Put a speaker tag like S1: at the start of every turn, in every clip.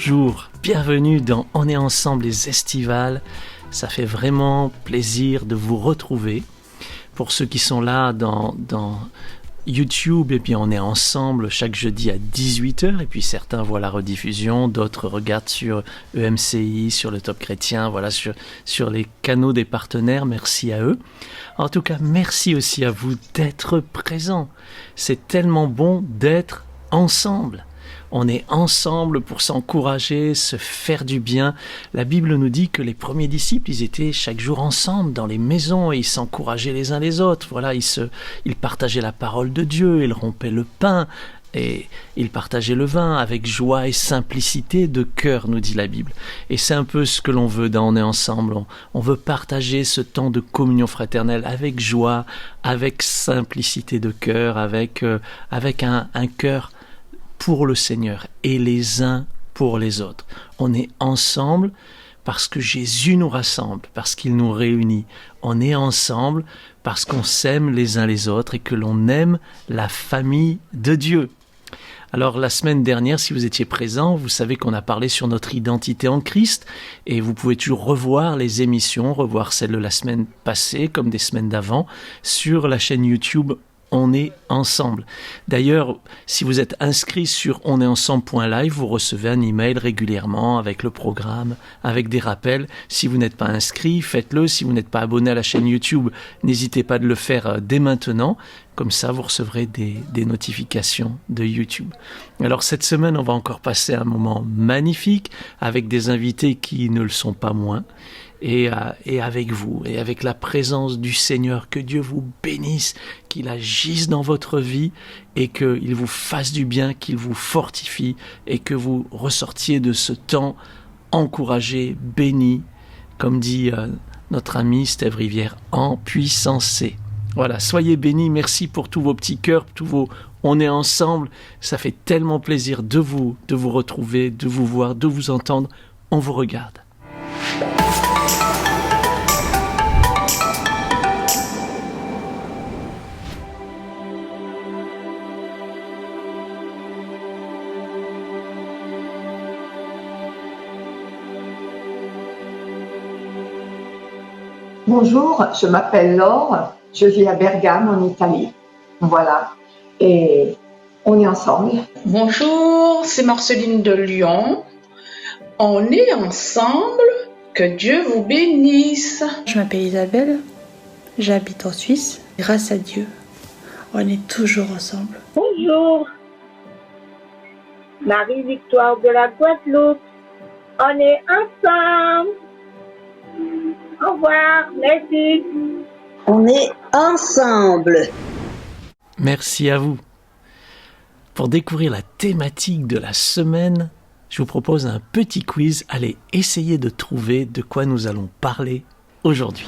S1: bonjour, bienvenue dans On est ensemble les estivales. Ça fait vraiment plaisir de vous retrouver. Pour ceux qui sont là dans YouTube, et puis on est ensemble chaque jeudi à 18h, et puis certains voient la rediffusion, d'autres regardent sur EMCI, sur le Top Chrétien, voilà, sur les canaux des partenaires, merci à eux. En tout cas, merci aussi à vous d'être présents. C'est tellement bon d'être ensemble. On est ensemble pour s'encourager, se faire du bien. La Bible nous dit que les premiers disciples, ils étaient chaque jour ensemble dans les maisons et ils s'encourageaient les uns les autres. Voilà, ils partageaient la parole de Dieu, ils rompaient le pain et ils partageaient le vin avec joie et simplicité de cœur, nous dit la Bible. Et c'est un peu ce que l'on veut dans On est ensemble. On veut partager ce temps de communion fraternelle avec joie, avec simplicité de cœur, avec un cœur pour le Seigneur et les uns pour les autres. On est ensemble parce que Jésus nous rassemble, parce qu'il nous réunit. On est ensemble parce qu'on s'aime les uns les autres et que l'on aime la famille de Dieu. Alors la semaine dernière, si vous étiez présents, vous savez qu'on a parlé sur notre identité en Christ et vous pouvez toujours revoir les émissions, revoir celles de la semaine passée comme des semaines d'avant sur la chaîne YouTube On est ensemble. D'ailleurs, si vous êtes inscrit sur onestensemble.live, vous recevez un email régulièrement avec le programme, avec des rappels. Si vous n'êtes pas inscrit, faites-le. Si vous n'êtes pas abonné à la chaîne YouTube, n'hésitez pas de le faire dès maintenant. Comme ça, vous recevrez des notifications de YouTube. Alors cette semaine, on va encore passer un moment magnifique avec des invités qui ne le sont pas moins. Et avec vous, et avec la présence du Seigneur, que Dieu vous bénisse, qu'il agisse dans votre vie et qu'il vous fasse du bien, qu'il vous fortifie et que vous ressortiez de ce temps encouragé, béni, comme dit notre ami Steve Rivière, empuissancé. Voilà, soyez bénis, merci pour tous vos petits cœurs, tous vos on est ensemble, ça fait tellement plaisir de vous retrouver, de vous voir, de vous entendre, on vous regarde.
S2: Bonjour, je m'appelle Laure, je vis à Bergame en Italie. Voilà, et on est ensemble.
S3: Bonjour, c'est Marceline de Lyon. On est ensemble, que Dieu vous bénisse.
S4: Je m'appelle Isabelle, j'habite en Suisse. Grâce à Dieu, on est toujours ensemble.
S5: Bonjour, Marie-Victoire de la Guadeloupe. On est ensemble. Au revoir, merci.
S6: On est ensemble.
S1: Merci à vous. Pour découvrir la thématique de la semaine, je vous propose un petit quiz. Allez, essayez de trouver de quoi nous allons parler aujourd'hui.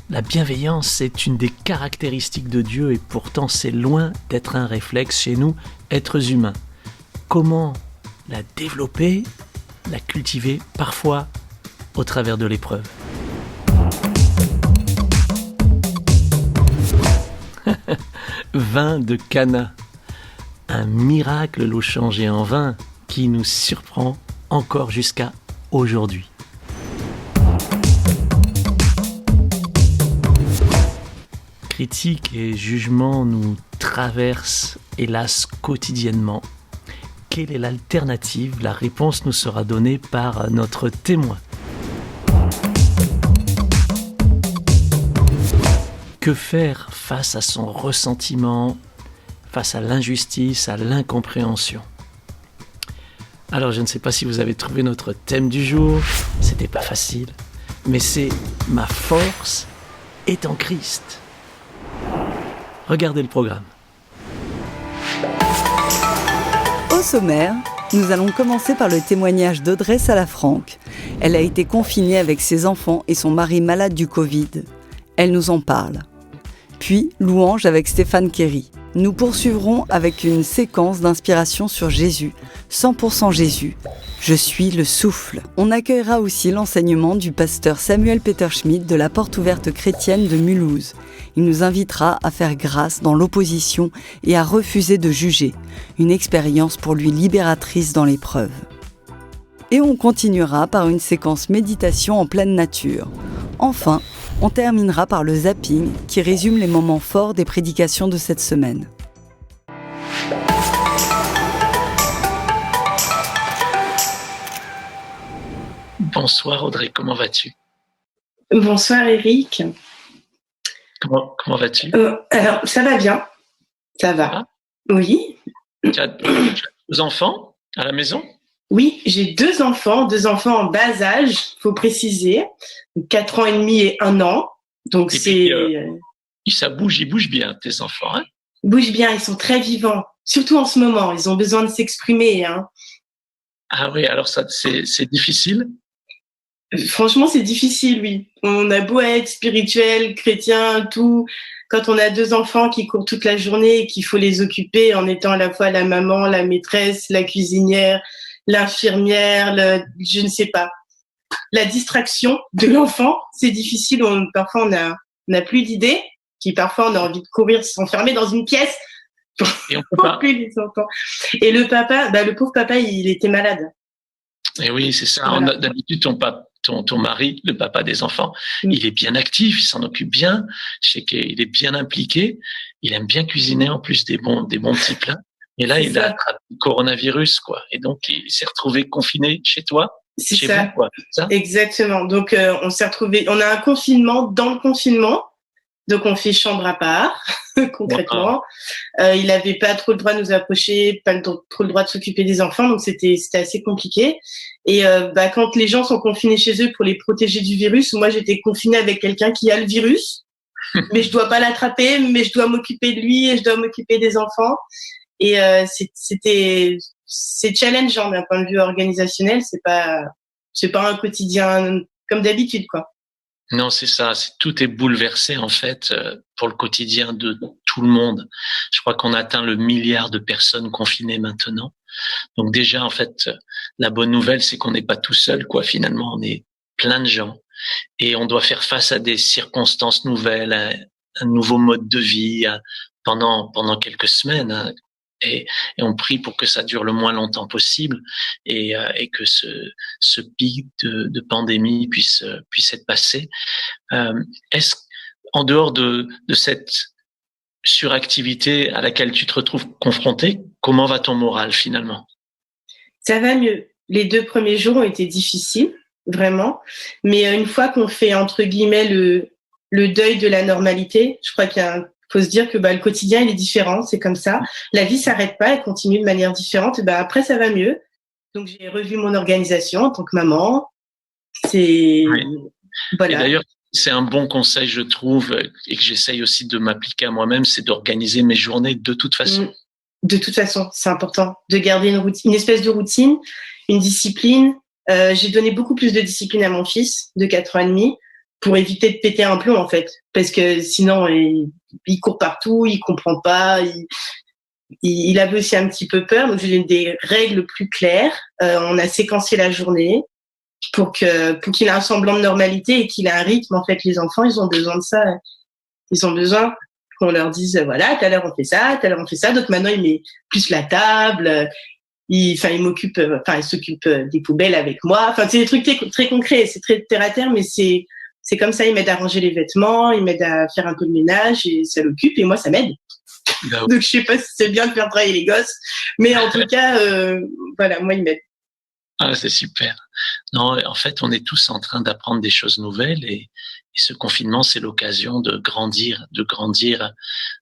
S1: La bienveillance, c'est une des caractéristiques de Dieu et pourtant c'est loin d'être un réflexe chez nous, êtres humains. Comment la développer, la cultiver, parfois au travers de l'épreuve. Vin de Cana, un miracle l'eau changée en vin qui nous surprend encore jusqu'à aujourd'hui. Critiques et jugements nous traversent hélas quotidiennement. Quelle est l'alternative ? La réponse nous sera donnée par notre témoin. Que faire face à son ressentiment, face à l'injustice, à l'incompréhension ? Alors, je ne sais pas si vous avez trouvé notre thème du jour. C'était pas facile, mais c'est « Ma force est en Christ ». Regardez le programme.
S7: Au sommaire, nous allons commencer par le témoignage d'Audrey Salafranque. Elle a été confinée avec ses enfants et son mari malade du Covid. Elle nous en parle. Puis, louange avec Stéphane Kerry. Nous poursuivrons avec une séquence d'inspiration sur Jésus, 100% Jésus. Je suis le souffle. On accueillera aussi l'enseignement du pasteur Samuel Peter Schmidt de la Porte ouverte chrétienne de Mulhouse. Il nous invitera à faire grâce dans l'opposition et à refuser de juger. Une expérience pour lui libératrice dans l'épreuve. Et on continuera par une séquence méditation en pleine nature. Enfin, on terminera par le zapping qui résume les moments forts des prédications de cette semaine.
S1: Bonsoir Audrey, comment vas-tu?
S8: Bonsoir Eric.
S1: Comment vas-tu?
S8: Alors, ça va bien. Ça va.
S1: Ah.
S8: Oui.
S1: Tu as 2 enfants à la maison?
S8: Oui, j'ai 2 enfants en bas âge, faut préciser. 4 ans et demi et 1 an. Donc
S1: Ils bougent bien, tes enfants, hein?
S8: Ils bougent bien, ils sont très vivants. Surtout en ce moment, ils ont besoin de s'exprimer, hein.
S1: Ah oui, alors ça, c'est difficile?
S8: Franchement, c'est difficile, oui. On a beau être spirituel, chrétien, tout. Quand on a 2 enfants qui courent toute la journée et qu'il faut les occuper en étant à la fois la maman, la maîtresse, la cuisinière, l'infirmière, je ne sais pas. La distraction de l'enfant, c'est difficile. Parfois, on n'a plus d'idées. Puis parfois, on a envie de courir, s'enfermer dans une pièce
S1: Et on peut pas.
S8: plus les enfants. Et le pauvre papa, il était malade.
S1: Et oui, c'est ça.
S8: Voilà.
S1: D'habitude, ton mari, le papa des enfants, il est bien actif, il s'en occupe bien. Je sais qu'il est bien impliqué. Il aime bien cuisiner en plus des bons petits plats. Et là, il a attrapé le coronavirus, quoi. Et donc, il s'est retrouvé confiné chez toi.
S8: C'est
S1: chez
S8: ça.
S1: vous, quoi. Ça.
S8: Exactement. Donc, on s'est retrouvé. On a un confinement dans le confinement. Donc, on fait chambre à part, concrètement. Il avait pas trop le droit de nous approcher, pas trop le droit de s'occuper des enfants. Donc, c'était assez compliqué. Et quand les gens sont confinés chez eux pour les protéger du virus, moi, j'étais confinée avec quelqu'un qui a le virus, mais je dois pas l'attraper, mais je dois m'occuper de lui et je dois m'occuper des enfants. Et c'est challengeant d'un point de vue organisationnel. C'est pas un quotidien comme d'habitude, quoi.
S1: Non, c'est ça. Tout est bouleversé, en fait, pour le quotidien de tout le monde. Je crois qu'on atteint le milliard de personnes confinées maintenant. Donc déjà, en fait, la bonne nouvelle, c'est qu'on n'est pas tout seul, quoi. Finalement, on est plein de gens et on doit faire face à des circonstances nouvelles, à un nouveau mode de vie pendant quelques semaines. Hein. Et on prie pour que ça dure le moins longtemps possible et que ce pic de pandémie puisse être passé. Est-ce, en dehors de cette suractivité à laquelle tu te retrouves confronté, comment va ton moral finalement?
S8: Ça va mieux. Les 2 premiers jours ont été difficiles, vraiment. Mais une fois qu'on fait, entre guillemets, le deuil de la normalité, je crois faut se dire que le quotidien, il est différent, c'est comme ça. La vie s'arrête pas, elle continue de manière différente. Et après, ça va mieux. Donc, j'ai revu mon organisation en tant que maman.
S1: Oui.
S8: Voilà.
S1: Et d'ailleurs, c'est un bon conseil, je trouve, et que j'essaye aussi de m'appliquer à moi-même, c'est d'organiser mes journées de toute façon.
S8: De toute façon, c'est important de garder une espèce de routine, une discipline. J'ai donné beaucoup plus de discipline à mon fils de 4 ans et demi pour éviter de péter un plomb, en fait. Parce que sinon, il court partout, il comprend pas, il avait aussi un petit peu peur. Donc, j'ai donné des règles plus claires. On a séquencé la journée pour qu'il ait un semblant de normalité et qu'il ait un rythme. En fait, les enfants, ils ont besoin de ça. Ils ont besoin qu'on leur dise, voilà, tout à l'heure on fait ça, tout à l'heure on fait ça. Donc maintenant, il met plus la table. Il s'occupe des poubelles avec moi. Enfin, c'est des trucs très concrets. C'est très terre à terre, mais c'est comme ça. Il m'aide à ranger les vêtements, il m'aide à faire un peu de ménage et ça l'occupe. Et moi, ça m'aide. Donc, je sais pas si c'est bien de faire travailler les gosses, mais en tout cas, voilà, moi, il m'aide.
S1: Ah, c'est super. Non, en fait, on est tous en train d'apprendre des choses nouvelles et ce confinement, c'est l'occasion de grandir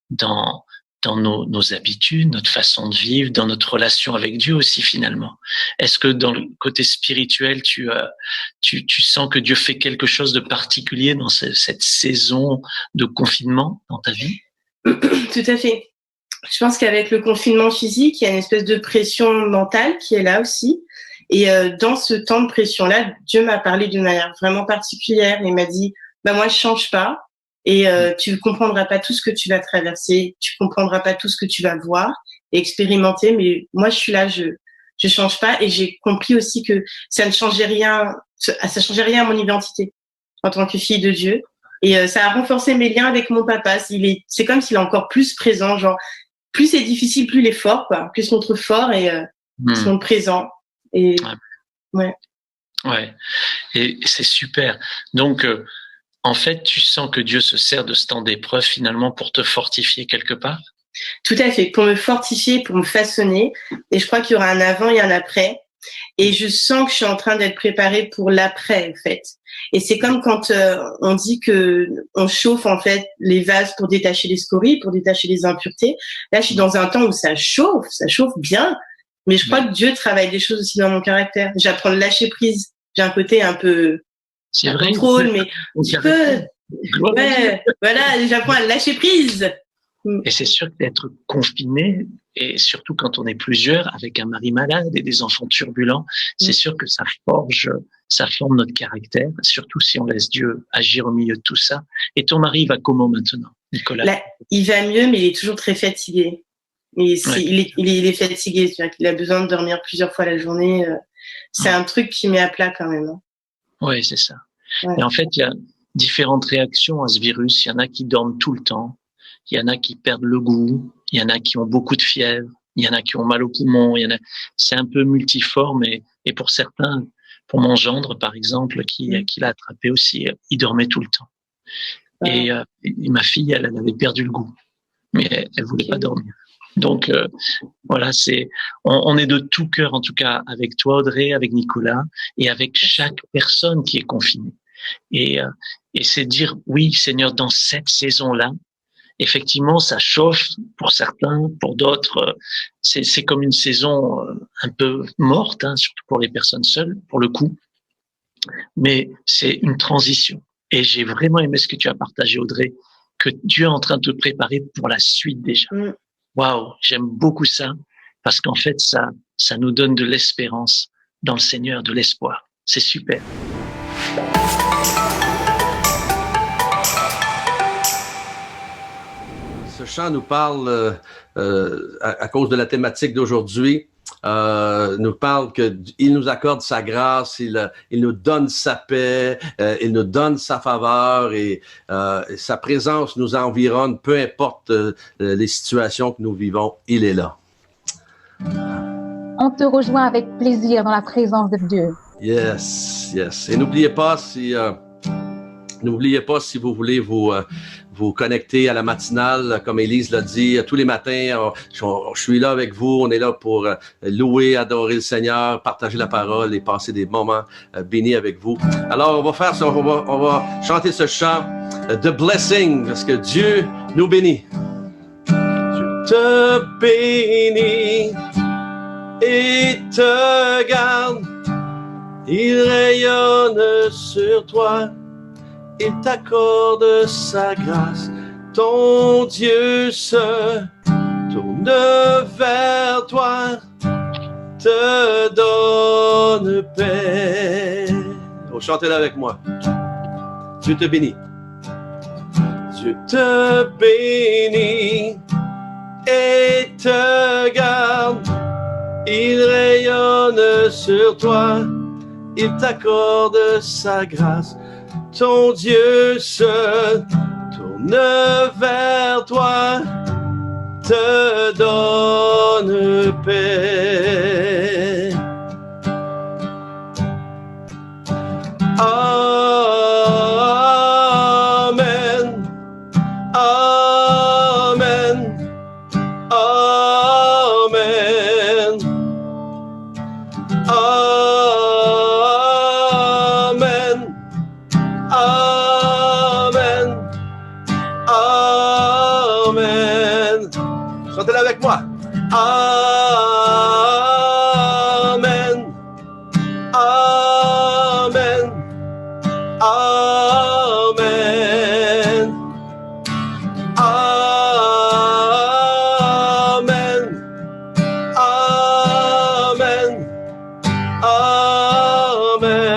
S1: dans nos habitudes, notre façon de vivre, dans notre relation avec Dieu aussi finalement. Est-ce que dans le côté spirituel, tu sens que Dieu fait quelque chose de particulier dans cette saison de confinement dans ta vie?
S8: Tout à fait. Je pense qu'avec le confinement physique, il y a une espèce de pression mentale qui est là aussi. Et dans ce temps de pression-là, Dieu m'a parlé d'une manière vraiment particulière. Il m'a dit, moi, je change pas. Et tu comprendras pas tout ce que tu vas traverser, tu comprendras pas tout ce que tu vas voir et expérimenter. Mais moi, je suis là, je change pas, et j'ai compris aussi que ça ne changeait rien, ça changeait rien à mon identité en tant que fille de Dieu. Et ça a renforcé mes liens avec mon papa. C'est comme s'il est encore plus présent, genre plus c'est difficile, plus il est fort, quoi. Plus on trouve fort et ils sont présents. Et ouais.
S1: Ouais. Et c'est super. Donc en fait, tu sens que Dieu se sert de ce temps d'épreuve finalement pour te fortifier quelque part?
S8: Tout à fait, pour me fortifier, pour me façonner. Et je crois qu'il y aura un avant et un après. Et je sens que je suis en train d'être préparée pour l'après, en fait. Et c'est comme quand on dit que on chauffe en fait les vases pour détacher les scories, pour détacher les impuretés. Là, je suis dans un temps où ça chauffe bien. Mais je crois que Dieu travaille des choses aussi dans mon caractère. J'apprends à lâcher prise. J'ai un côté un peu contrôle, mais un petit peu. Ouais, voilà, j'apprends à lâcher prise.
S1: Et c'est sûr qu'être confiné, et surtout quand on est plusieurs, avec un mari malade et des enfants turbulents, c'est sûr que ça forme notre caractère, surtout si on laisse Dieu agir au milieu de tout ça. Et ton mari va comment maintenant, Nicolas?
S8: Là, il va mieux, mais il est toujours très fatigué. Et il est fatigué, c'est-à-dire qu'il a besoin de dormir plusieurs fois la journée. C'est un truc qui met à plat quand même.
S1: Oui, c'est ça.
S8: Ouais.
S1: Et en fait, il y a différentes réactions à ce virus. Il y en a qui dorment tout le temps. Il y en a qui perdent le goût, il y en a qui ont beaucoup de fièvre, il y en a qui ont mal aux poumons, c'est un peu multiforme et pour certains, pour mon gendre par exemple, qui l'a attrapé aussi, il dormait tout le temps. Et ma fille, elle avait perdu le goût, mais elle voulait pas dormir. Donc voilà, on est de tout cœur en tout cas avec toi Audrey, avec Nicolas et avec chaque personne qui est confinée. Et c'est dire oui Seigneur, dans cette saison-là, effectivement, ça chauffe pour certains, pour d'autres, c'est comme une saison un peu morte, hein, surtout pour les personnes seules, pour le coup. Mais c'est une transition. Et j'ai vraiment aimé ce que tu as partagé, Audrey, que Dieu est en train de te préparer pour la suite déjà. Waouh, j'aime beaucoup ça, parce qu'en fait, ça nous donne de l'espérance dans le Seigneur, de l'espoir. C'est super.
S9: Ce chant nous parle, à cause de la thématique d'aujourd'hui, nous parle qu'il nous accorde sa grâce, il nous donne sa paix, il nous donne sa faveur et sa présence nous environne, peu importe les situations que nous vivons, il est là.
S10: On te rejoint avec plaisir dans la présence de Dieu.
S9: Yes, yes. Et n'oubliez pas si vous voulez vous connecter à la matinale, comme Élise l'a dit, tous les matins, je suis là avec vous, on est là pour louer, adorer le Seigneur, partager la parole et passer des moments bénis avec vous. Alors, on va faire ça, on va chanter ce chant de blessing, parce que Dieu nous bénit. Dieu te bénit et te garde, il rayonne sur toi. Il t'accorde sa grâce, ton Dieu se tourne vers toi, te donne paix. Oh, chantez-le avec moi. Dieu te bénit. Dieu te bénit et te garde. Il rayonne sur toi, il t'accorde sa grâce. Ton Dieu se tourne vers toi, te donne paix. Amen, amen, amen, amen. Amen. Amen. Chantez-le avec moi. Amen. Amen. Amen. Amen. Amen. Amen.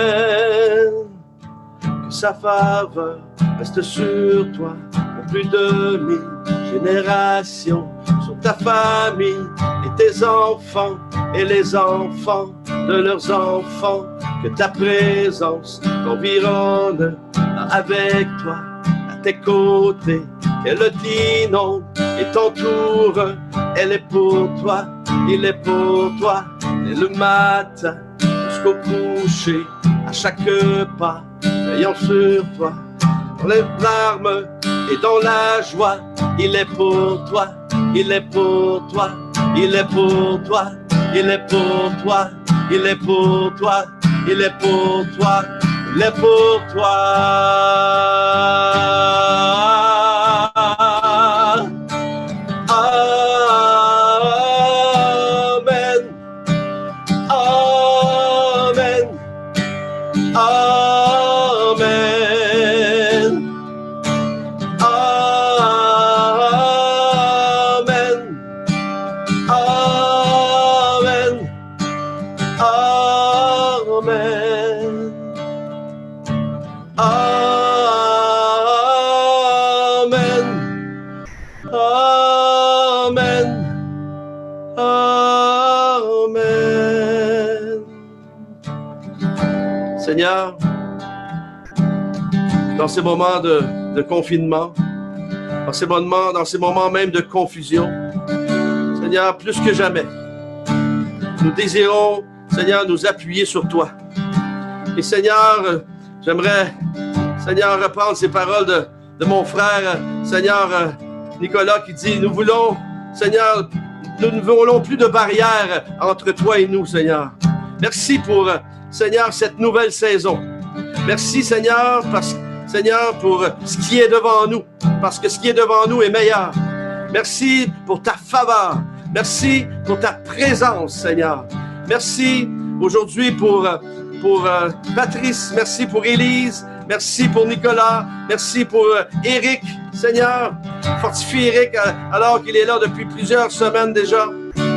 S9: Que sa faveur reste sur toi pour plus de 1000 générations, sur ta famille et tes enfants et les enfants de leurs enfants, que ta présence t'environne avec toi, à tes côtés, qu'elle t'inonde et t'entoure. Elle est pour toi, il est pour toi, dès le matin jusqu'au coucher, à chaque pas, veillant sur toi, dans les larmes et dans la joie. Il est pour toi, il est pour toi, il est pour toi, il est pour toi, il est pour toi, il est pour toi, il est pour toi. Seigneur, dans ces moments de confinement, dans ces moments même de confusion, Seigneur, plus que jamais, nous désirons, Seigneur, nous appuyer sur toi. Et Seigneur, j'aimerais, Seigneur, reprendre ces paroles de mon frère, Seigneur, Nicolas, qui dit, nous voulons, Seigneur, nous ne voulons plus de barrières entre toi et nous, Seigneur. Merci pour, Seigneur, cette nouvelle saison. Merci, Seigneur, Seigneur, pour ce qui est devant nous, parce que ce qui est devant nous est meilleur. Merci pour ta faveur. Merci pour ta présence, Seigneur. Merci aujourd'hui pour Patrice. Merci pour Élise. Merci pour Nicolas. Merci pour Éric, Seigneur. Fortifie Éric alors qu'il est là depuis plusieurs semaines déjà.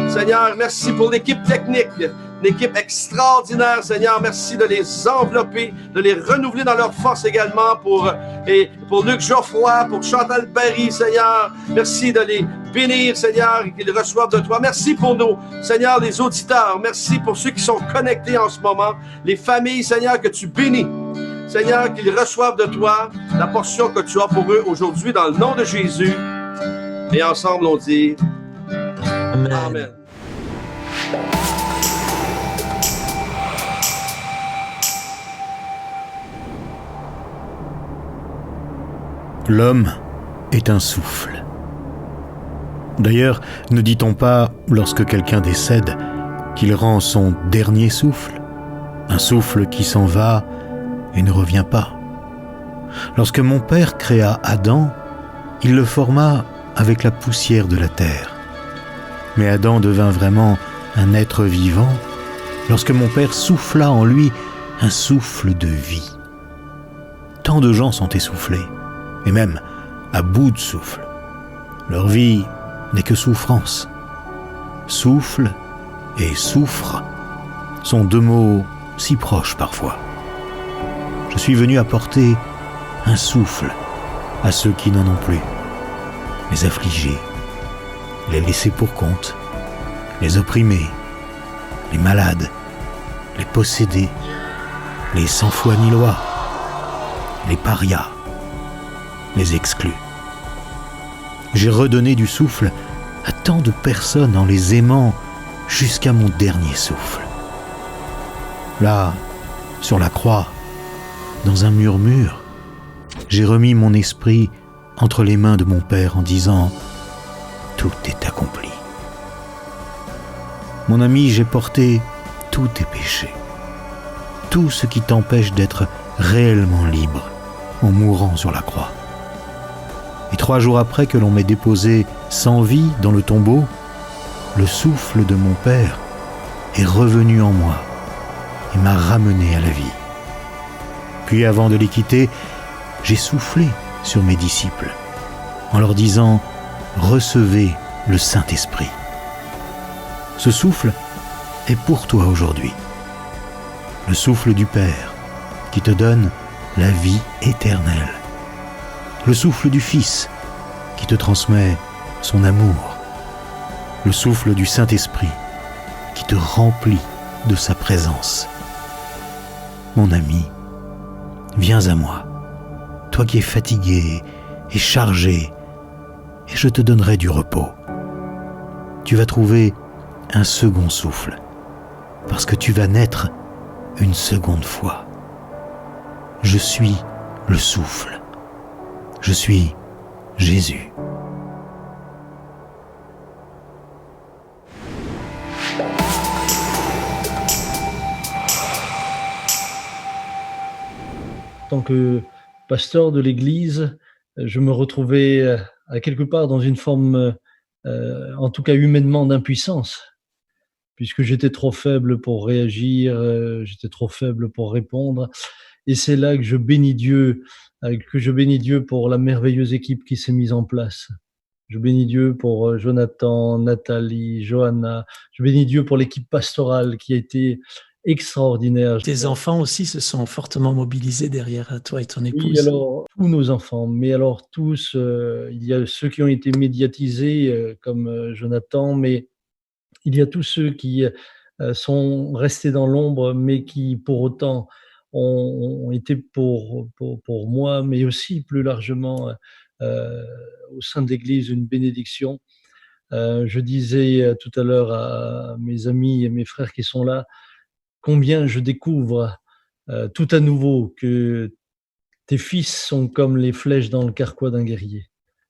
S9: Seigneur, merci pour l'équipe technique. Une équipe extraordinaire, Seigneur. Merci de les envelopper, de les renouveler dans leur force également pour Luc Geoffroy, pour Chantal Barry, Seigneur. Merci de les bénir, Seigneur, et qu'ils reçoivent de toi. Merci pour nos, Seigneur, les auditeurs. Merci pour ceux qui sont connectés en ce moment. Les familles, Seigneur, que tu bénis. Seigneur, qu'ils reçoivent de toi la portion que tu as pour eux aujourd'hui dans le nom de Jésus. Et ensemble, on dit Amen. Amen.
S11: L'homme est un souffle. D'ailleurs, ne dit-on pas, lorsque quelqu'un décède, qu'il rend son dernier souffle, un souffle qui s'en va et ne revient pas. Lorsque mon père créa Adam, il le forma avec la poussière de la terre. Mais Adam devint vraiment un être vivant lorsque mon père souffla en lui un souffle de vie. Tant de gens sont essoufflés, et même à bout de souffle. Leur vie n'est que souffrance. Souffle et souffre sont deux mots si proches parfois. Je suis venu apporter un souffle à ceux qui n'en ont plus, les affligés, les laissés pour compte, les opprimés, les malades, les possédés, les sans foi ni loi, les parias, les exclus. J'ai redonné du souffle à tant de personnes en les aimant jusqu'à mon dernier souffle. Là, sur la croix, dans un murmure, j'ai remis mon esprit entre les mains de mon Père en disant « Tout est accompli ». Mon ami, j'ai porté tous tes péchés, tout ce qui t'empêche d'être réellement libre en mourant sur la croix. Et 3 jours après que l'on m'ait déposé sans vie dans le tombeau, le souffle de mon Père est revenu en moi et m'a ramené à la vie. Puis avant de les quitter, j'ai soufflé sur mes disciples en leur disant « Recevez le Saint-Esprit ». Ce souffle est pour toi aujourd'hui. Le souffle du Père qui te donne la vie éternelle le souffle du Fils qui te transmet son amour, le souffle du Saint-Esprit qui te remplit de sa présence. Mon ami, viens à moi, toi qui es fatigué et chargé, et je te donnerai du repos. Tu vas trouver un second souffle, parce que tu vas naître une seconde fois. Je suis le souffle. Je suis Jésus.
S12: En tant que pasteur de l'Église, je me retrouvais à quelque part dans une forme, en tout cas humainement, d'impuissance, puisque j'étais trop faible pour réagir, j'étais trop faible pour répondre. Et c'est là que je bénis Dieu pour la merveilleuse équipe qui s'est mise en place. Je bénis Dieu pour Jonathan, Nathalie, Johanna. Je bénis Dieu pour l'équipe pastorale qui a été extraordinaire.
S1: Tes enfants aussi se sont fortement mobilisés derrière toi et ton épouse.
S12: Oui, alors, tous nos enfants, mais alors tous, il y a ceux qui ont été médiatisés, comme Jonathan, mais il y a tous ceux qui sont restés dans l'ombre, mais qui, pour autant, ont été pour moi, mais aussi plus largement au sein de l'Église, une bénédiction. Je disais tout à l'heure à mes amis et mes frères qui sont là, combien je découvre tout à nouveau que tes fils sont comme les flèches dans le carquois d'un guerrier.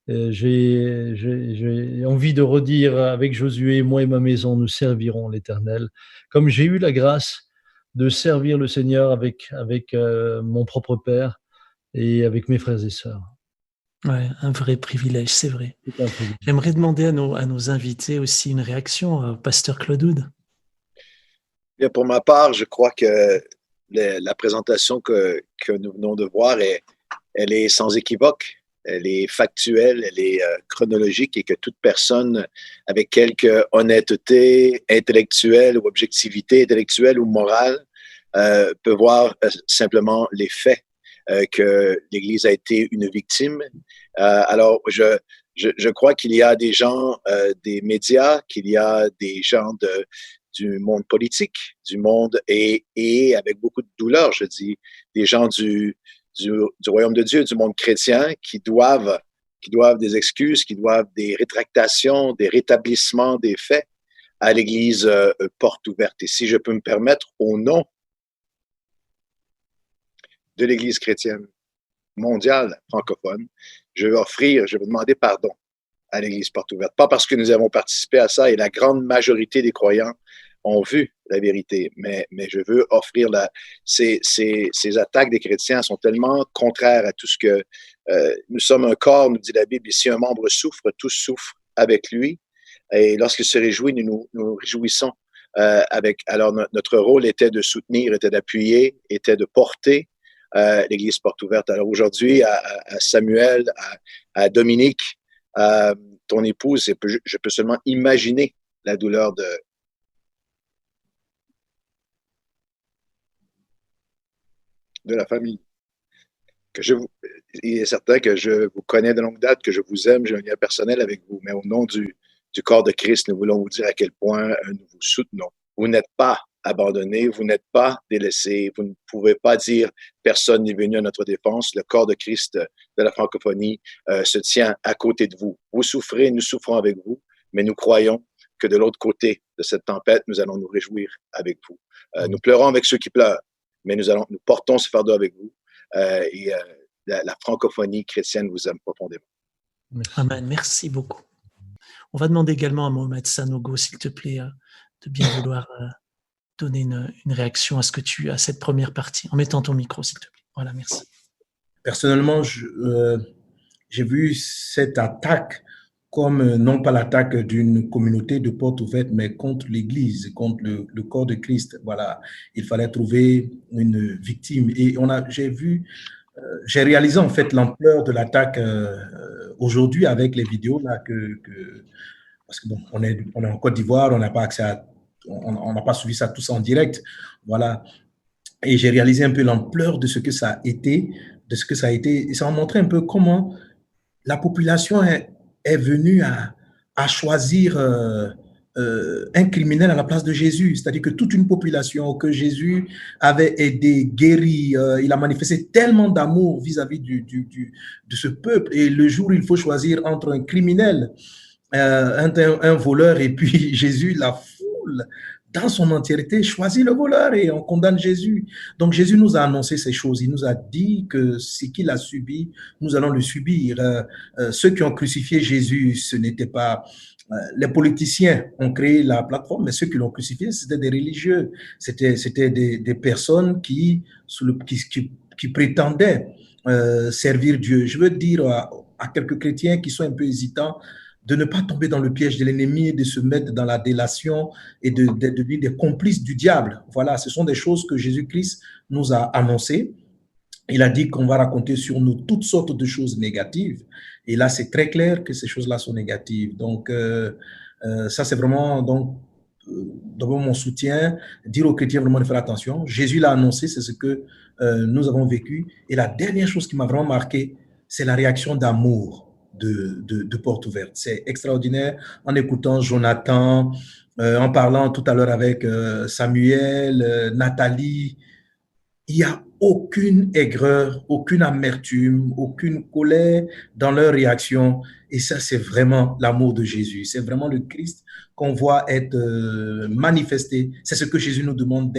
S12: J'ai envie de redire avec Josué, moi et ma maison, nous servirons l'Éternel. Comme j'ai eu la grâce de servir le Seigneur avec mon propre père et avec mes frères et sœurs.
S1: Ouais, un vrai privilège, c'est vrai. J'aimerais demander à nos invités aussi une réaction, pasteur Claude Oud.
S13: Bien, pour ma part, je crois que la présentation que nous venons de voir, elle est sans équivoque, elle est factuelle, elle est chronologique et que toute personne avec quelque honnêteté intellectuelle ou objectivité intellectuelle ou morale peut voir simplement les faits que l'Église a été une victime. Alors, je crois qu'il y a des gens des médias, qu'il y a des gens du monde politique, du monde et avec beaucoup de douleur, je dis, des gens du royaume de Dieu, du monde chrétien qui doivent des excuses, qui doivent des rétractations, des rétablissements des faits à l'Église porte ouverte. Et si je peux me permettre, au nom de l'Église chrétienne mondiale francophone, je vais demander pardon à l'Église porte ouverte. Pas parce que nous avons participé à ça et la grande majorité des croyants ont vu la vérité, mais je veux offrir ces attaques des chrétiens sont tellement contraires à tout ce que nous sommes un corps, nous dit la Bible, et si un membre souffre, tous souffrent avec lui. Et lorsqu'il se réjouit, nous réjouissons alors notre rôle était de soutenir, était d'appuyer, était de porter l'Église porte ouverte. Alors aujourd'hui, à Samuel, à Dominique, ton épouse, je peux seulement imaginer la douleur de la famille. Il est certain que je vous connais de longue date, que je vous aime, j'ai un lien personnel avec vous, mais au nom du corps de Christ, nous voulons vous dire à quel point nous vous soutenons. Vous n'êtes pas abandonnés, vous n'êtes pas délaissés, vous ne pouvez pas dire personne n'est venu à notre défense. Le corps de Christ de la francophonie se tient à côté de vous. Vous souffrez, nous souffrons avec vous, mais nous croyons que de l'autre côté de cette tempête, nous allons nous réjouir avec vous. Nous pleurons avec ceux qui pleurent, mais nous portons ce fardeau avec vous. La francophonie chrétienne vous aime profondément.
S1: Amen, merci beaucoup. On va demander également à Mohamed Sanogo, s'il te plaît, de bien vouloir donner une réaction à cette première partie, en mettant ton micro, s'il te plaît. Voilà, merci.
S14: Personnellement, j'ai vu cette attaque comme non pas l'attaque d'une communauté de porte ouverte, mais contre l'Église, contre le corps de Christ. Voilà, il fallait trouver une victime. Et j'ai réalisé en fait l'ampleur de l'attaque aujourd'hui avec les vidéos là parce que bon, on est en Côte d'Ivoire, on n'a pas accès on n'a pas suivi ça tous en direct, voilà. Et j'ai réalisé un peu l'ampleur de ce que ça a été, et ça a montré un peu comment la population est venue à choisir un criminel à la place de Jésus. C'est-à-dire que toute une population que Jésus avait aidé, guéri, il a manifesté tellement d'amour vis-à-vis de ce peuple. Et le jour où il faut choisir entre un criminel, un voleur, et puis Jésus, la foule, dans son entièreté, choisit le voleur et on condamne Jésus. Donc Jésus nous a annoncé ces choses. Il nous a dit que ce qu'il a subi, nous allons le subir. Ceux qui ont crucifié Jésus, ce n'était pas... les politiciens ont créé la plateforme, mais ceux qui l'ont crucifié, c'était des religieux. C'était des personnes qui prétendaient servir Dieu. Je veux dire à quelques chrétiens qui sont un peu hésitants, de ne pas tomber dans le piège de l'ennemi, de se mettre dans la délation et de devenir des complices du diable. Voilà, ce sont des choses que Jésus-Christ nous a annoncées. Il a dit qu'on va raconter sur nous toutes sortes de choses négatives. Et là, c'est très clair que ces choses-là sont négatives. Donc, ça, c'est vraiment d'abord mon soutien, dire aux chrétiens vraiment de faire attention. Jésus l'a annoncé, c'est ce que nous avons vécu. Et la dernière chose qui m'a vraiment marqué, c'est la réaction d'amour de Porte Ouverte. C'est extraordinaire. En écoutant Jonathan, en parlant tout à l'heure avec Samuel, Nathalie, il n'y a aucune aigreur, aucune amertume, aucune colère dans leur réaction. Et ça, c'est vraiment l'amour de Jésus. C'est vraiment le Christ qu'on voit être manifesté. C'est ce que Jésus nous demande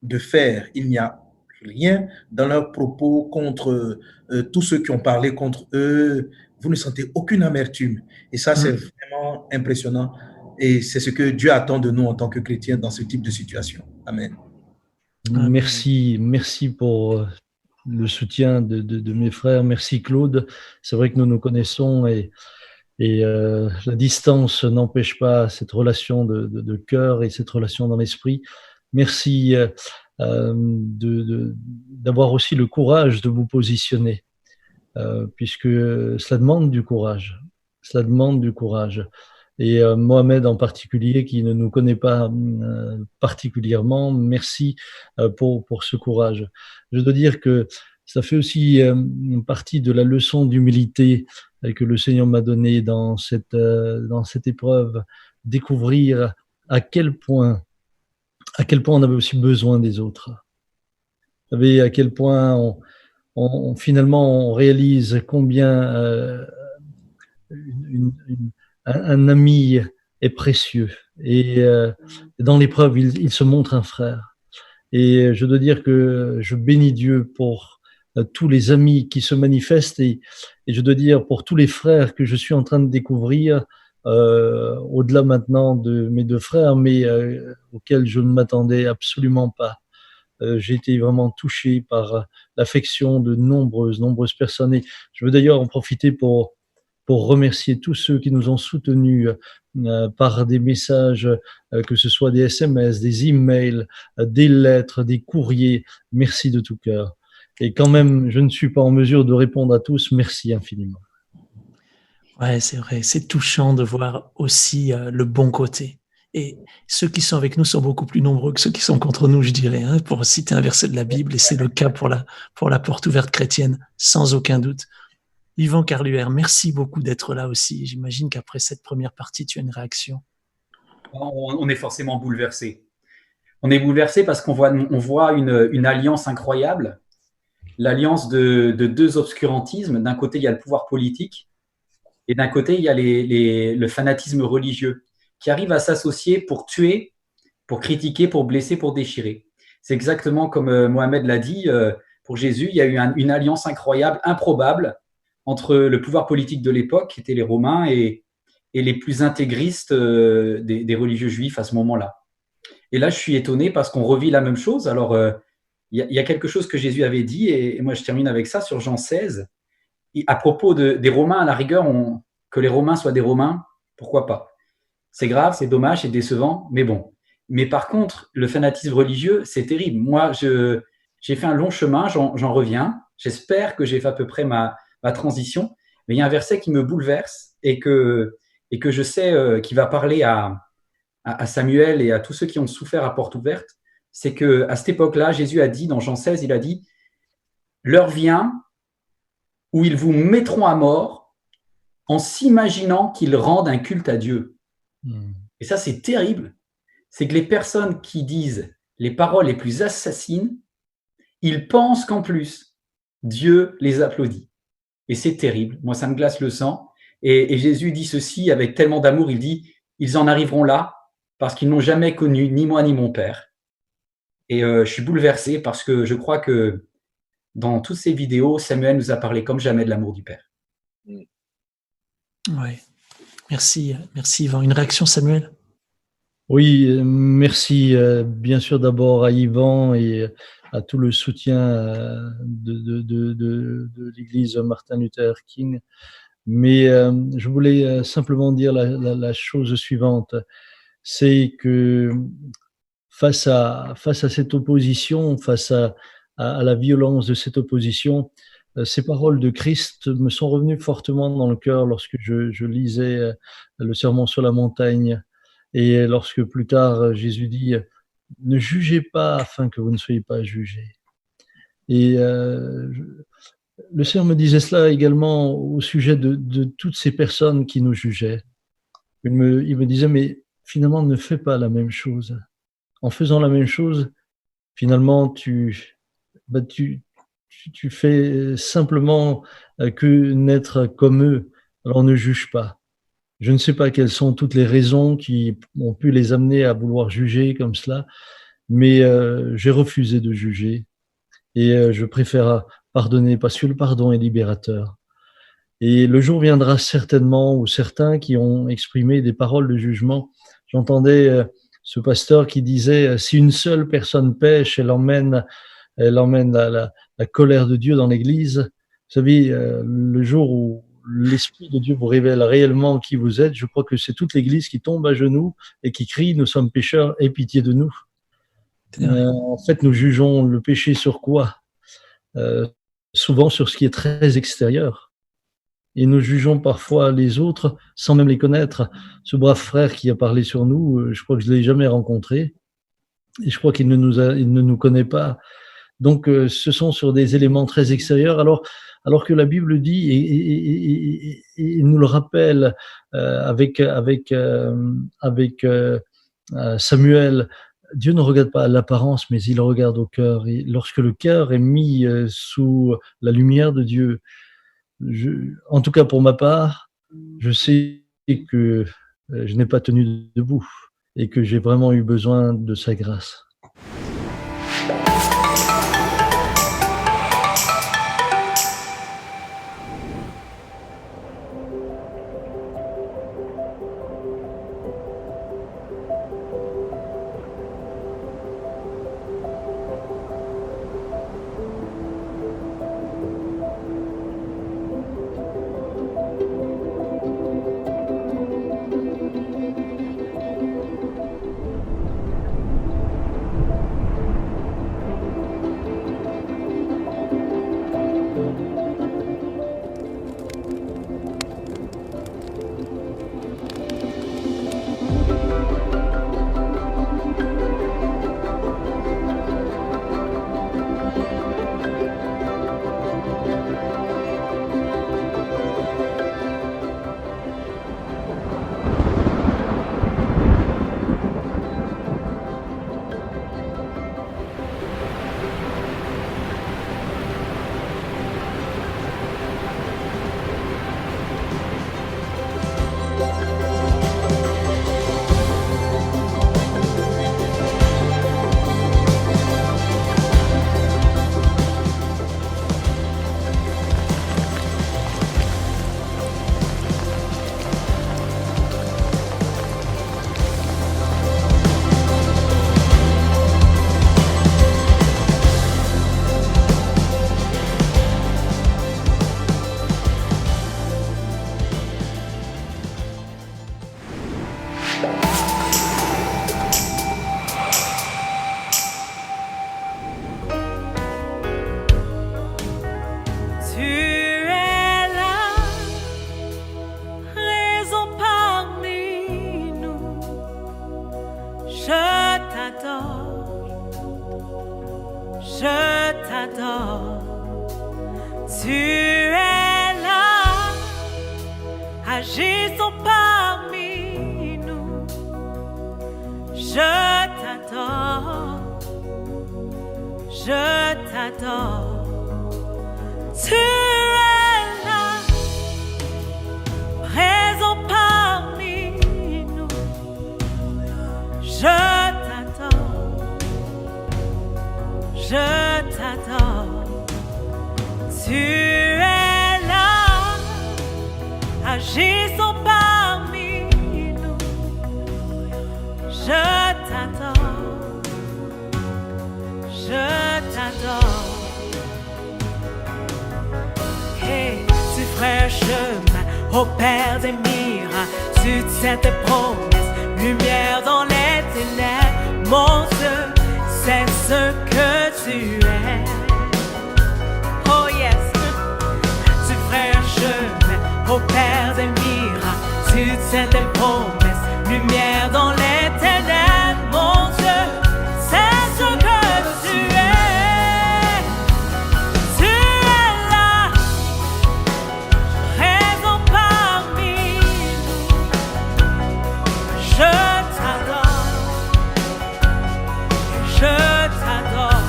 S14: de faire. Il n'y a rien dans leurs propos contre tous ceux qui ont parlé contre eux. Vous ne sentez aucune amertume. Et ça, c'est vraiment impressionnant. Et c'est ce que Dieu attend de nous en tant que chrétiens dans ce type de situation. Amen.
S12: Merci pour le soutien de mes frères. Merci Claude. C'est vrai que nous nous connaissons et la distance n'empêche pas cette relation de cœur et cette relation dans l'esprit. Merci d'avoir aussi le courage de vous positionner, puisque cela demande du courage. Cela demande du courage. Et Mohamed en particulier, qui ne nous connaît pas particulièrement, merci pour ce courage. Je dois dire que ça fait aussi une partie de la leçon d'humilité que le Seigneur m'a donnée dans cette épreuve, découvrir à quel point on avait aussi besoin des autres. Vous savez, à quel point finalement on réalise combien un ami est précieux et dans l'épreuve il se montre un frère. Et je dois dire que je bénis Dieu pour tous les amis qui se manifestent et je dois dire pour tous les frères que je suis en train de découvrir, au-delà maintenant de mes deux frères, mais auxquels je ne m'attendais absolument pas. J'ai été vraiment touché par l'affection de nombreuses personnes. Et je veux d'ailleurs en profiter pour remercier tous ceux qui nous ont soutenus par des messages, que ce soit des SMS, des emails, des lettres, des courriers. Merci de tout cœur. Et quand même, je ne suis pas en mesure de répondre à tous. Merci infiniment.
S1: Ouais, c'est vrai. C'est touchant de voir aussi le bon côté. Et ceux qui sont avec nous sont beaucoup plus nombreux que ceux qui sont contre nous, je dirais, hein, pour citer un verset de la Bible. Et c'est le cas pour la porte ouverte chrétienne, sans aucun doute. Yvan Carluère, merci beaucoup d'être là aussi. J'imagine qu'après cette première partie, tu as une réaction.
S15: On est forcément bouleversé. On est bouleversé parce qu'on voit une alliance incroyable, l'alliance de deux obscurantismes. D'un côté, il y a le pouvoir politique et d'un côté, il y a le fanatisme religieux qui arrive à s'associer pour tuer, pour critiquer, pour blesser, pour déchirer. C'est exactement comme Mohamed l'a dit, pour Jésus, il y a eu une alliance incroyable, improbable, entre le pouvoir politique de l'époque, qui étaient les Romains, et les plus intégristes des religieux juifs à ce moment-là. Et là, je suis étonné parce qu'on revit la même chose. Alors, il y a quelque chose que Jésus avait dit, et moi je termine avec ça, sur Jean 16. À propos des Romains, à la rigueur, que les Romains soient des Romains, pourquoi pas? C'est grave, c'est dommage, c'est décevant, mais bon. Mais par contre, le fanatisme religieux, c'est terrible. Moi, j'ai fait un long chemin, j'en reviens. J'espère que j'ai fait à peu près ma transition, mais il y a un verset qui me bouleverse et que je sais qui va parler à Samuel et à tous ceux qui ont souffert à porte ouverte. C'est qu'à cette époque-là, Jésus a dit, dans Jean 16, il a dit « L'heure vient où ils vous mettront à mort en s'imaginant qu'ils rendent un culte à Dieu. Et ça, c'est terrible. C'est que les personnes qui disent les paroles les plus assassines, ils pensent qu'en plus, Dieu les applaudit. Et c'est terrible. Moi, ça me glace le sang. Et Jésus dit ceci avec tellement d'amour, il dit, ils en arriveront là parce qu'ils n'ont jamais connu ni moi ni mon Père. Et je suis bouleversé parce que je crois que dans toutes ces vidéos, Samuel nous a parlé comme jamais de l'amour du Père.
S1: Oui. Merci Yvan. Une réaction, Samuel?
S12: Oui, merci bien sûr d'abord à Yvan et à tout le soutien de l'Église Martin Luther King. Mais je voulais simplement dire la chose suivante, c'est que face à cette opposition, face à la violence de cette opposition, ces paroles de Christ me sont revenues fortement dans le cœur lorsque je lisais le Sermon sur la montagne et lorsque plus tard Jésus dit « Ne jugez pas afin que vous ne soyez pas jugés ». Et le Seigneur me disait cela également au sujet de toutes ces personnes qui nous jugeaient. Il me disait « Mais finalement, ne fais pas la même chose. En faisant la même chose, finalement, tu fais simplement que n'être comme eux. Alors ne juge pas. » Je ne sais pas quelles sont toutes les raisons qui ont pu les amener à vouloir juger comme cela, mais j'ai refusé de juger et je préfère pardonner parce que le pardon est libérateur. Et le jour viendra certainement où certains qui ont exprimé des paroles de jugement, j'entendais ce pasteur qui disait « Si une seule personne pêche, elle emmène la colère de Dieu dans l'église. » Vous savez, le jour où l'Esprit de Dieu vous révèle réellement qui vous êtes, je crois que c'est toute l'église qui tombe à genoux et qui crie « Nous sommes pécheurs, aie pitié de nous ». En fait, nous jugeons le péché sur quoi? Souvent sur ce qui est très extérieur. Et nous jugeons parfois les autres sans même les connaître. Ce brave frère qui a parlé sur nous, je crois que je ne l'ai jamais rencontré. Et je crois qu'il ne nous connaît pas. Donc, ce sont sur des éléments très extérieurs. Alors que la Bible dit, et nous le rappelle avec Samuel, Dieu ne regarde pas à l'apparence, mais il regarde au cœur. Et lorsque le cœur est mis sous la lumière de Dieu, en tout cas pour ma part, je sais que je n'ai pas tenu debout et que j'ai vraiment eu besoin de sa grâce.
S16: agissons parmi nous. Je t'adore, je t'adore. Tu es là, présent parmi nous. Je t'adore, je t'adore. Tu es là, agissons parmi nous. Je t'adore, je t'adore. Et tu ferais un chemin au Père des miracles. Tu tiens tes promesses, lumière dans les ténèbres. Mon Dieu, c'est ce que tu es. Oh yes, tu ferais un chemin au Père des miracles. Tu tiens tes promesses, lumière dans les ténèbres. Mon Dieu, c'est ce que tu es. Tu es là, présent parmi nous. Je t'adore, je t'adore.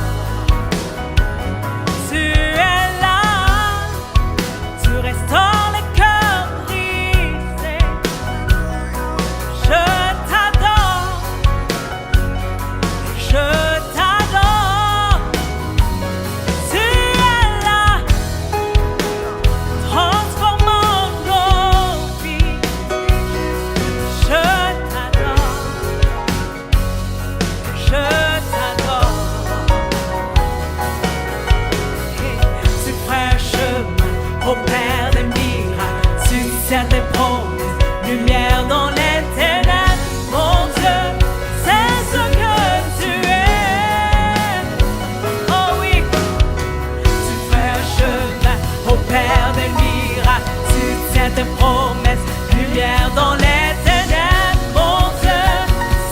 S16: Tu es là, tu restaures les cœurs brisés. Je t'adore, je t'adore. Tu es là, transformant nos vies. Je t'adore, je t'adore. Tu ferais un chemin au Père des miracles. Tu tiens tes promesses, lumière dans les ténèbres. Mon Dieu, c'est ce que tu es. Oh oui, tu fais un chemin au Père des miracles. Tu tiens tes promesses, lumière dans les ténèbres. Mon Dieu,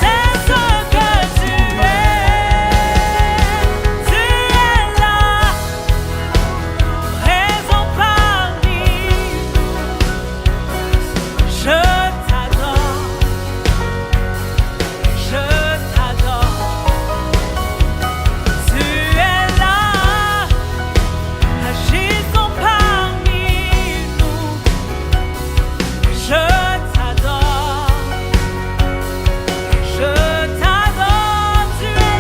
S16: c'est ce que tu es. Tu es là, présent parmi nous. Je t'adore, je t'adore. Tu es là, agissons parmi nous. Je t'adore, je t'adore. Tu es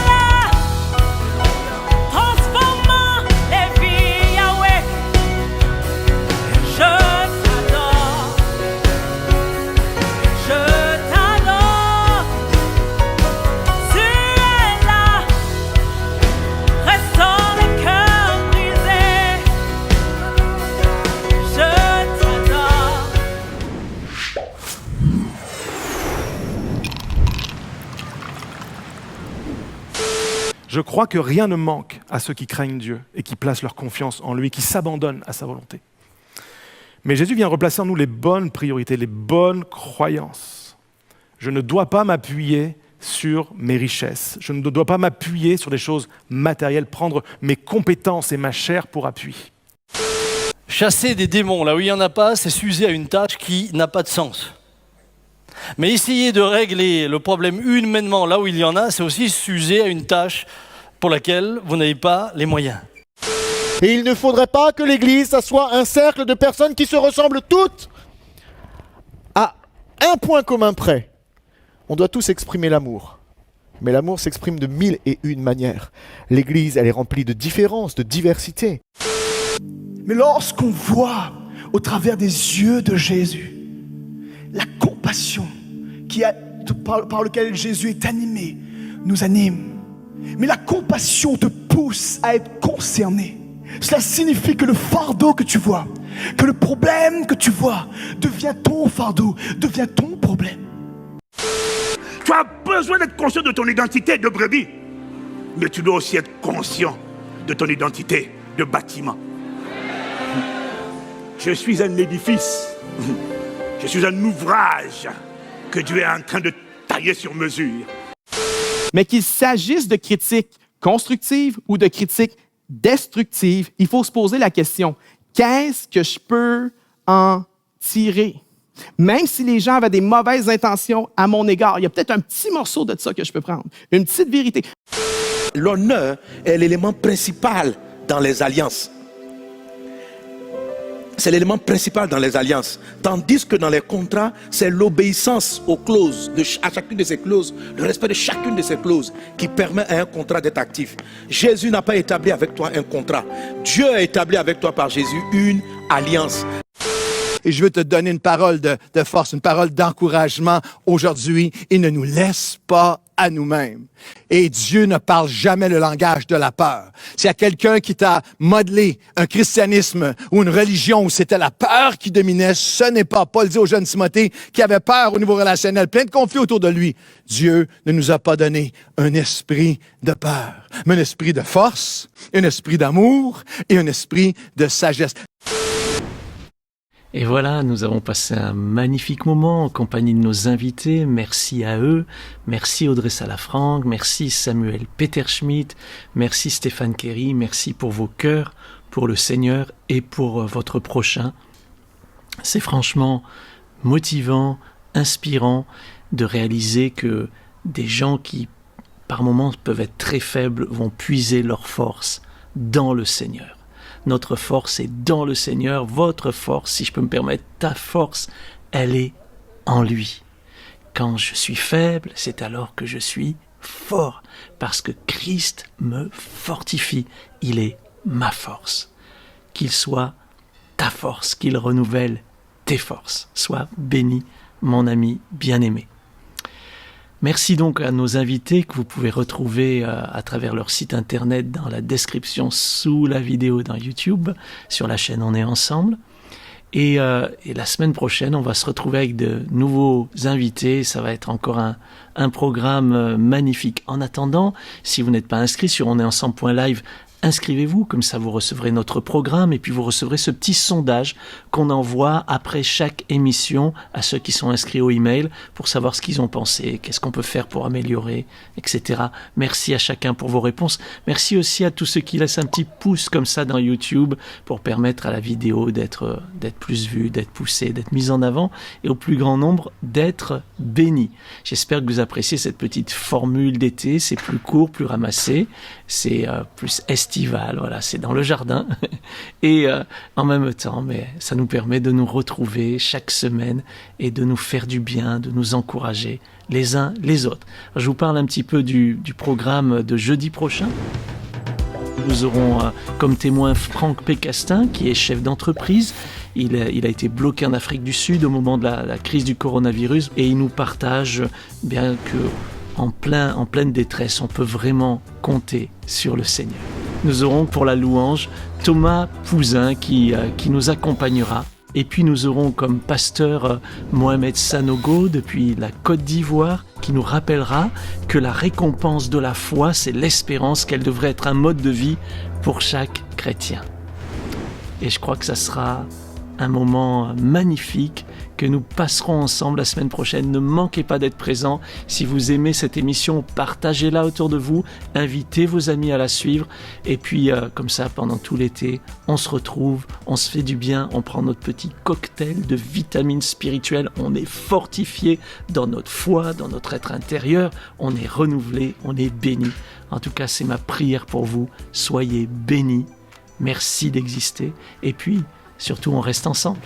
S16: là, transformant les vies, Yahweh. Je t'adore, je t'adore. Tu es là, restaure les cœurs brisés. Je t'adore.
S17: Je crois que rien ne manque à ceux qui craignent Dieu et qui placent leur confiance en lui, qui s'abandonnent à sa volonté. Mais Jésus vient replacer en nous les bonnes priorités, les bonnes croyances. Je ne dois pas m'appuyer sur mes richesses. Je ne dois pas m'appuyer sur des choses matérielles, prendre mes compétences et ma chair pour appui.
S18: Chasser des démons là où il n'y en a pas, c'est s'user à une tâche qui n'a pas de sens. Mais essayer de régler le problème humainement là où il y en a, c'est aussi s'user à une tâche pour laquelle vous n'avez pas les moyens.
S19: Et il ne faudrait pas que l'Église, ça soit un cercle de personnes qui se ressemblent toutes à un point commun près. On doit tous exprimer l'amour. Mais l'amour s'exprime de 1001 manières. L'Église, elle est remplie de différences, de diversité.
S20: Mais lorsqu'on voit au travers des yeux de Jésus la compassion par laquelle Jésus est animé, nous anime. Mais la compassion te pousse à être concerné. Cela signifie que le fardeau que tu vois, que le problème que tu vois devient ton fardeau, devient ton problème.
S21: Tu as besoin d'être conscient de ton identité de brebis, mais tu dois aussi être conscient de ton identité de bâtiment. Je suis un édifice, je suis un ouvrage que Dieu est en train de tailler sur mesure.
S22: Mais qu'il s'agisse de critiques constructives ou de critiques destructives, il faut se poser la question, qu'est-ce que je peux en tirer. Même si les gens avaient des mauvaises intentions à mon égard, il y a peut-être un petit morceau de ça que je peux prendre, une petite vérité.
S2: L'honneur est l'élément principal dans les alliances. C'est l'élément principal dans les alliances. Tandis que dans les contrats, c'est l'obéissance aux clauses, à chacune de ces clauses, le respect de chacune de ces clauses qui permet à un contrat d'être actif. Jésus n'a pas établi avec toi un contrat. Dieu a établi avec toi par Jésus une alliance.
S3: Et je veux te donner une parole de force, une parole d'encouragement aujourd'hui. Il ne nous laisse pas à nous-mêmes. Et Dieu ne parle jamais le langage de la peur. S'il y a quelqu'un qui t'a modelé un christianisme ou une religion où c'était la peur qui dominait, ce n'est pas Paul dit au jeune Timothée qui avait peur au niveau relationnel, plein de conflits autour de lui. Dieu ne nous a pas donné un esprit de peur, mais un esprit de force, un esprit d'amour et un esprit de sagesse.
S1: Et voilà, nous avons passé un magnifique moment en compagnie de nos invités. Merci à eux. Merci Audrey Salafranc. Merci Samuel Peterschmidt. Merci Stéphane Kerry. Merci pour vos cœurs, pour le Seigneur et pour votre prochain. C'est franchement motivant, inspirant de réaliser que des gens qui, par moments, peuvent être très faibles, vont puiser leur force dans le Seigneur. Notre force est dans le Seigneur. Votre force, si je peux me permettre, ta force, elle est en lui. Quand je suis faible, c'est alors que je suis fort, parce que Christ me fortifie. Il est ma force. Qu'il soit ta force, qu'il renouvelle tes forces. Sois béni, mon ami bien-aimé. Merci donc à nos invités que vous pouvez retrouver à travers leur site internet dans la description sous la vidéo dans YouTube, sur la chaîne On est ensemble. Et la semaine prochaine, on va se retrouver avec de nouveaux invités. Ça va être encore un programme magnifique. En attendant, si vous n'êtes pas inscrit sur onestensemble.live, inscrivez-vous, comme ça vous recevrez notre programme et puis vous recevrez ce petit sondage qu'on envoie après chaque émission à ceux qui sont inscrits au email pour savoir ce qu'ils ont pensé, qu'est-ce qu'on peut faire pour améliorer, etc. Merci à chacun pour vos réponses. Merci aussi à tous ceux qui laissent un petit pouce comme ça dans YouTube pour permettre à la vidéo d'être plus vue, d'être poussée, d'être mise en avant et au plus grand nombre d'être bénie. J'espère que vous appréciez cette petite formule d'été. C'est plus court, plus ramassé, c'est plus estival, voilà, c'est dans le jardin et en même temps, mais ça nous permet de nous retrouver chaque semaine et de nous faire du bien, de nous encourager les uns les autres. Alors, je vous parle un petit peu du programme de jeudi prochain. Nous aurons comme témoin Franck Pécastin, qui est chef d'entreprise. Il a été bloqué en Afrique du Sud au moment de la crise du coronavirus et il nous partage bien que en pleine détresse, on peut vraiment compter sur le Seigneur. Nous aurons pour la louange Thomas Pouzin qui nous accompagnera. Et puis nous aurons comme pasteur Mohamed Sanogo depuis la Côte d'Ivoire qui nous rappellera que la récompense de la foi, c'est l'espérance, qu'elle devrait être un mode de vie pour chaque chrétien. Et je crois que ça sera un moment magnifique que nous passerons ensemble la semaine prochaine. Ne manquez pas d'être présents. Si vous aimez cette émission, partagez-la autour de vous, invitez vos amis à la suivre et puis comme ça pendant tout l'été, on se retrouve, on se fait du bien, on prend notre petit cocktail de vitamines spirituelles, on est fortifié dans notre foi, dans notre être intérieur, on est renouvelé, on est béni. En tout cas, c'est ma prière pour vous. Soyez bénis. Merci d'exister et puis surtout on reste ensemble.